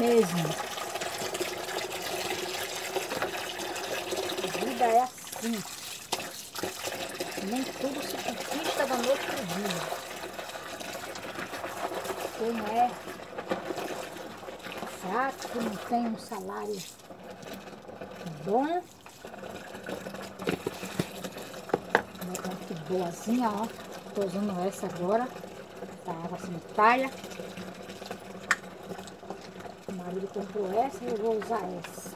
mesmo. A vida é assim. Nem tudo se conquista da noite pro dia. Quem é fraco, que não tem um salário bom, que boazinha, ó. Tô usando essa agora, da água sanitária. O marido comprou essa e eu vou usar essa.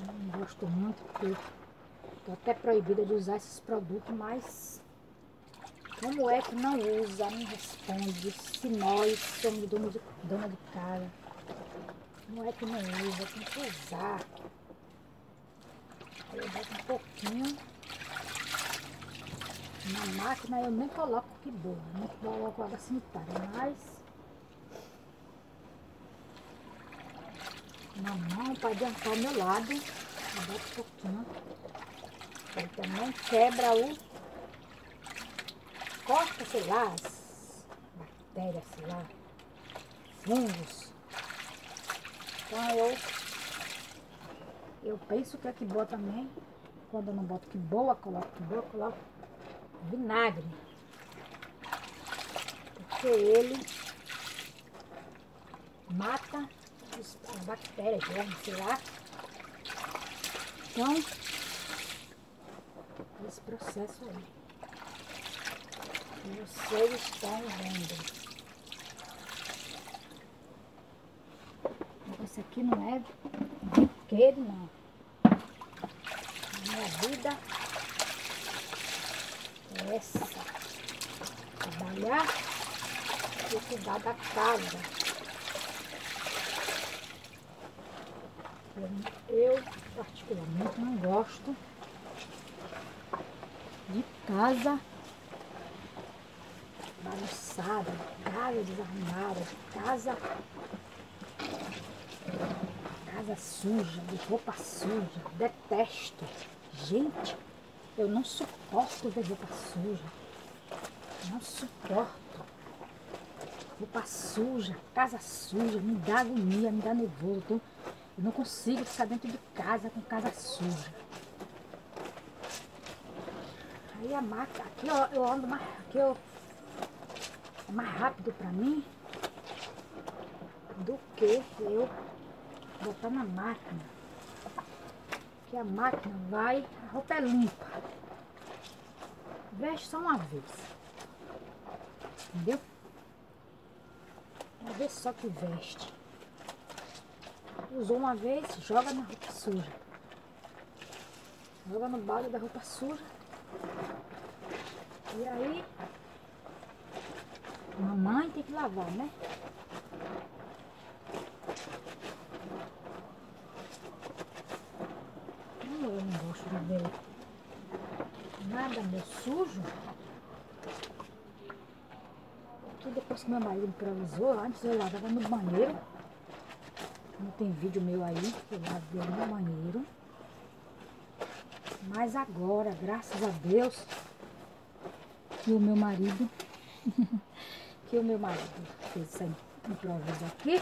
Não gosto muito porque tô até proibida de usar esses produtos, mas como é que não usa? Me responde. Se nós somos dona de casa, como é que não usa? Tem que usar. Aí eu boto um pouquinho na máquina, eu nem coloco que boa, não coloco água sanitária, mas na mão para adiantar o meu lado, eu boto um pouquinho. Ele também quebra o, corta, sei lá, as bactérias, sei lá, fungos. Então eu penso que a que boa também, quando eu não boto que boa, coloco que boa, coloco vinagre. Porque ele mata as bactérias, germes, sei lá. Então, esse processo aí. Vocês estão vendo. Isso aqui não é brinquedo, não. A minha vida é essa. Trabalhar e cuidar da casa. Eu particularmente não gosto de casa bagunçada, de casa desarrumada, de casa suja, de roupa suja. Detesto. Gente, eu não suporto ver roupa suja. Não suporto. Roupa suja, casa suja, me dá agonia, me dá nervoso. Eu não consigo ficar dentro de casa com casa suja. Aí a máquina, aqui eu ando mais, aqui é mais rápido pra mim do que eu botar na máquina. Que a máquina vai, a roupa é limpa. Veste só uma vez. Entendeu? Uma vez só que veste. Usou uma vez, joga na roupa suja. Joga no balde da roupa suja. E aí, mamãe tem que lavar, né? Eu não gosto de ver nada meu sujo. Aqui depois que meu marido improvisou, antes eu lavava no banheiro. Não tem vídeo meu aí, eu lavei no banheiro. Mas agora, graças a Deus, que o meu marido fez essa improviso aqui.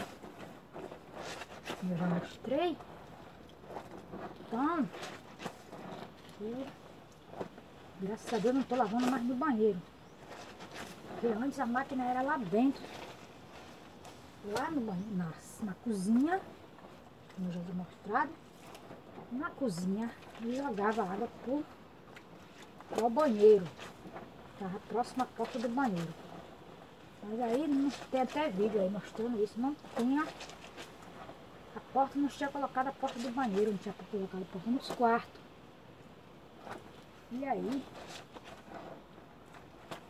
Eu já mostrei. Então, graças a Deus não estou lavando mais no banheiro. Porque antes a máquina era lá dentro. Lá no banheiro, na cozinha, como eu já tinha mostrado. Na cozinha, eu jogava água pro banheiro. Estava próximo à porta do banheiro. Mas aí não tem até vídeo aí mostrando isso. Não tinha. A porta não tinha colocado a porta do banheiro, não tinha colocado a porta nos quartos. E aí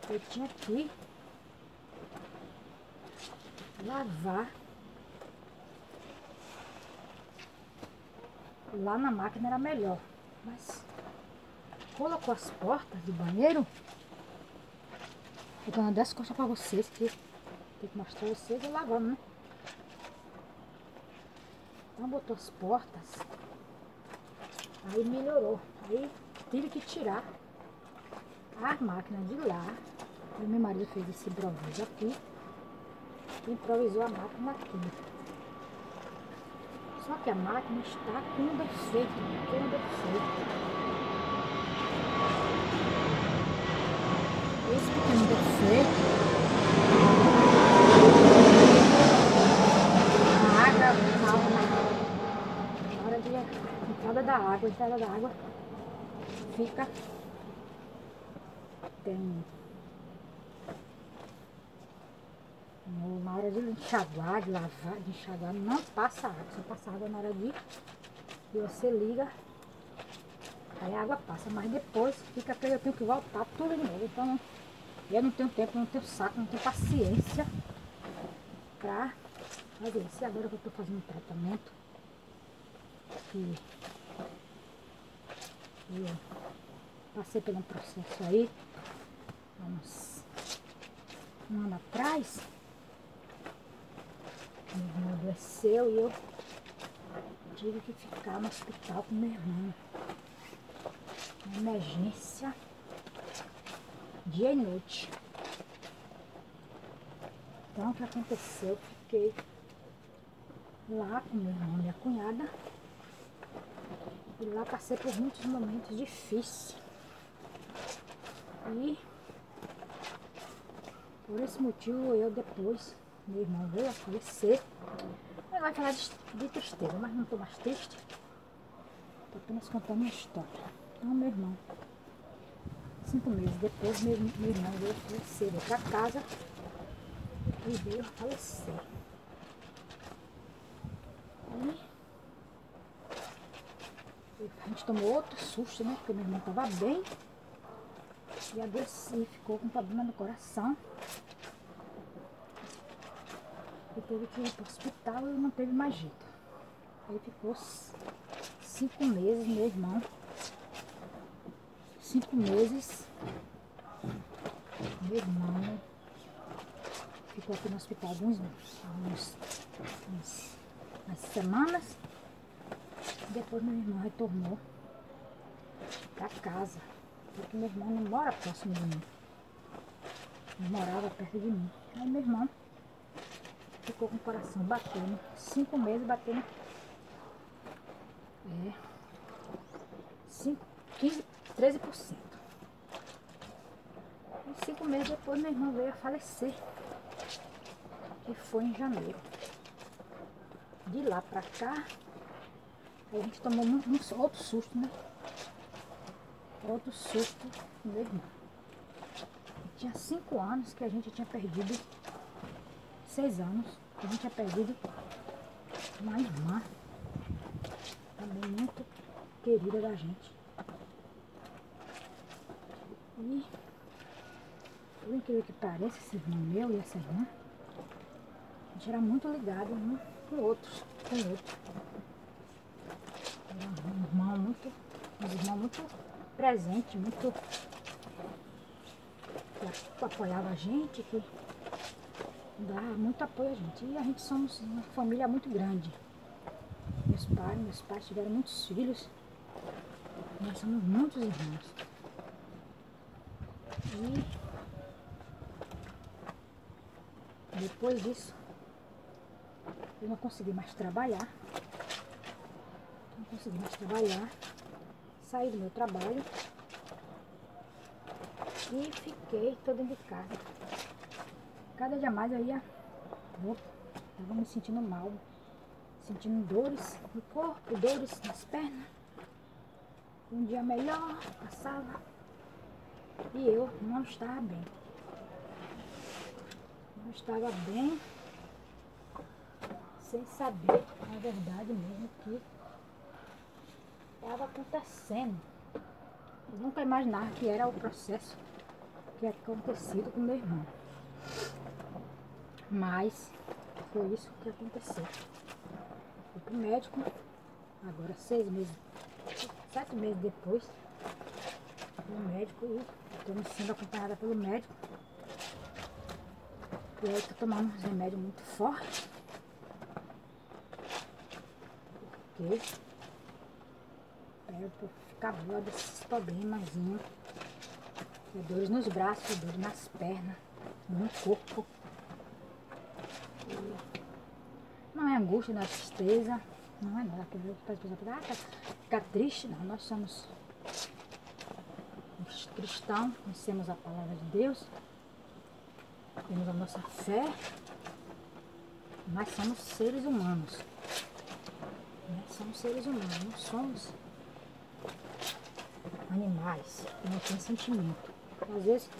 eu tinha que lavar lá na máquina, era melhor. Mas colocou as portas do banheiro. Eu tô dando 10 costas pra vocês, que tem que mostrar vocês eu lavando, né? Então botou as portas. Aí melhorou. Aí tive que tirar a máquina de lá. O meu marido fez esse improviso aqui. improvisou a máquina aqui. Só que a máquina está com um defeito, um pequeno defeito. Esse pequeno defeito, a água na hora de entrada da água fica, na hora de enxaguar, de lavar, de enxaguar, não passa água, só passa água na hora de você liga, aí a água passa, mas depois fica que eu tenho que voltar tudo de novo. Então eu não tenho tempo, não tenho saco, não tenho paciência pra fazer isso. E agora que eu tô fazendo um tratamento que eu passei por um processo aí há uns um ano atrás, meu irmão adoeceu e eu tive que ficar no hospital com meu irmão, na emergência, dia e noite. Então o que aconteceu? Eu fiquei lá com meu irmão e minha cunhada, e lá passei por muitos momentos difíceis. E por esse motivo eu depois, meu irmão veio a falecer. Ele vai falar de tristeza, mas não estou mais triste. Estou apenas contando minha história. Então meu irmão, 5 meses depois, meu irmão veio a falecer, veio para casa e veio a falecer. E a gente tomou outro susto, né? Porque meu irmão estava bem e adoeceu, ficou com problema no coração. E teve que ir para o hospital e não teve mais jeito. Aí ficou 5 meses, meu irmão. 5 meses. Meu irmão ficou aqui no hospital umas semanas. Depois meu irmão retornou para casa. Porque meu irmão não mora próximo de mim. Ele morava perto de mim. Aí meu irmão ficou com o coração batendo. 5 meses batendo. 13%. E 5 meses depois meu irmão veio a falecer. Que foi em janeiro. De lá pra cá, aí a gente tomou outro susto, né? Outro susto com meu irmão. Tinha 5 anos que a gente tinha perdido, 6 anos, que a gente tinha perdido uma irmã, também muito querida da gente. E, por incrível que pareça, esse irmão meu e essa irmã, a gente era muito ligado um com o outro. Era um irmão muito presente, muito que apoiava a gente, que dava muito apoio a gente. E a gente somos uma família muito grande. Meus pais tiveram muitos filhos. Nós somos muitos irmãos. E depois disso, eu não consegui mais trabalhar. Saí do meu trabalho e fiquei toda de casa. Cada dia mais eu estava me sentindo mal, sentindo dores no corpo, dores nas pernas. Um dia melhor, passava e eu não estava bem. Não estava bem, sem saber, na verdade mesmo, que estava acontecendo. Eu nunca imaginava que era o processo que tinha acontecido com meu irmão. Mas foi isso que aconteceu. Fui pro médico, agora 7 meses depois, fui no médico e estou me sendo acompanhada pelo médico. E aí estou tomando uns remédios muito fortes. Porque para ficar boa desses problemazinhos. Dores nos braços, dores nas pernas, no corpo. Não é angústia, não é tristeza, não é nada. As pessoas falam, fica triste. Não, nós somos cristãos, conhecemos a palavra de Deus, temos a nossa fé, mas somos seres humanos. Né? Somos seres humanos, não somos animais que não têm sentimento. Às vezes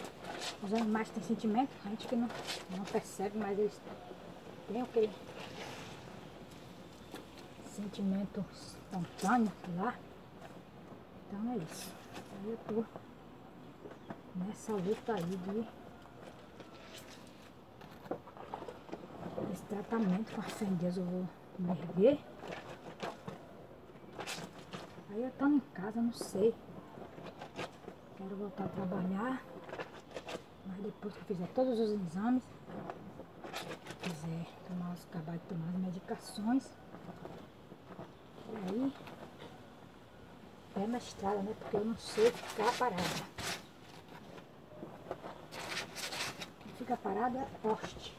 os animais têm sentimento, a gente que não percebe, mas eles têm aquele sentimento espontâneo lá. Então é isso. Aí eu tô nessa luta aí desse tratamento, com a fé em Deus eu vou me erguer. Aí eu estando em casa, não sei. Quero voltar a trabalhar, mas depois que eu fizer todos os exames, quiser acabar de tomar as medicações, e aí pé na estrada, né? Porque eu não sei ficar parada. Quem fica parada é poste.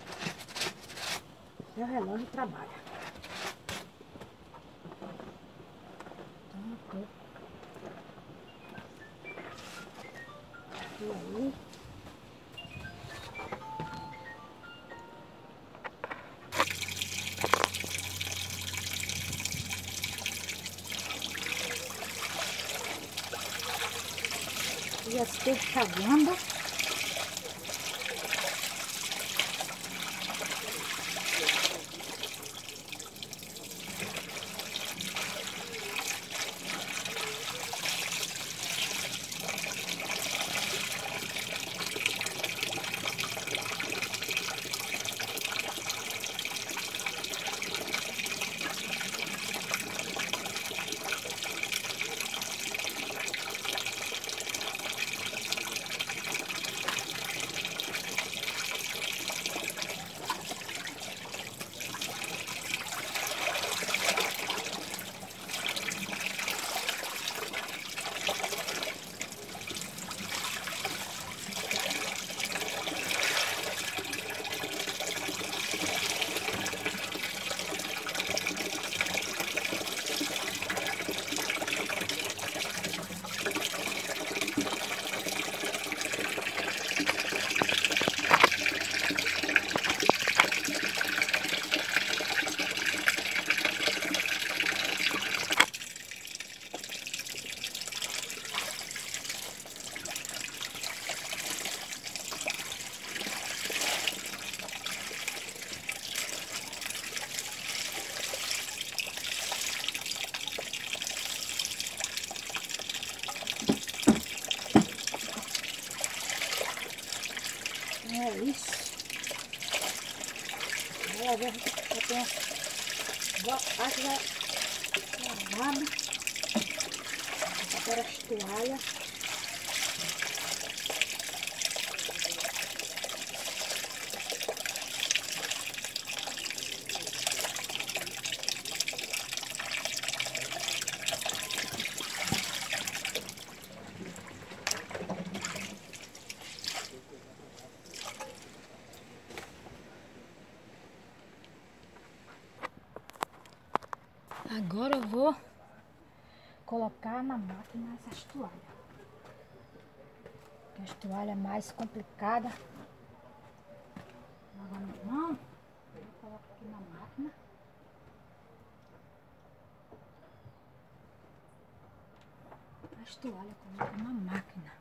Seu relógio trabalha. Então eu tô aí. Já estou cavando. É isso. Agora já tem boa parte já lavada. Agora as toalhas. Agora eu vou colocar na máquina essas toalhas. As toalhas mais complicadas. Lavar minha mão. Eu coloco aqui na máquina. As toalhas eu coloco na máquina.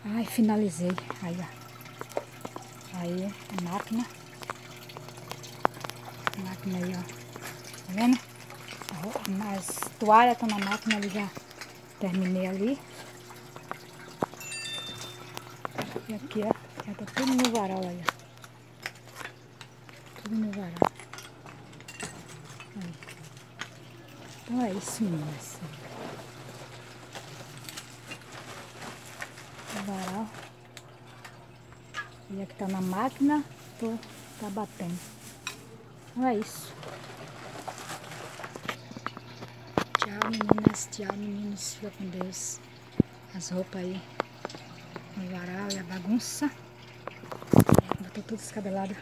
Ai, finalizei. Aí, ó. Aí, a máquina. A máquina aí, ó. Tá vendo? As toalhas estão na máquina, ali já terminei ali. E aqui, ó, já tá tudo no varal aí, ó. Tudo no varal. Aí. Então é isso, meninas. O varal. E aqui tá na máquina, tá batendo. Então é isso. Tchau, meninas. Tchau, meninos. Fica com Deus. As roupas aí no varal e a bagunça. Botou tudo descabelado.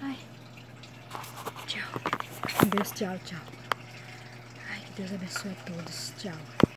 Ai. Tchau. Com Deus, tchau, tchau. Ai, que Deus abençoe a todos. Tchau.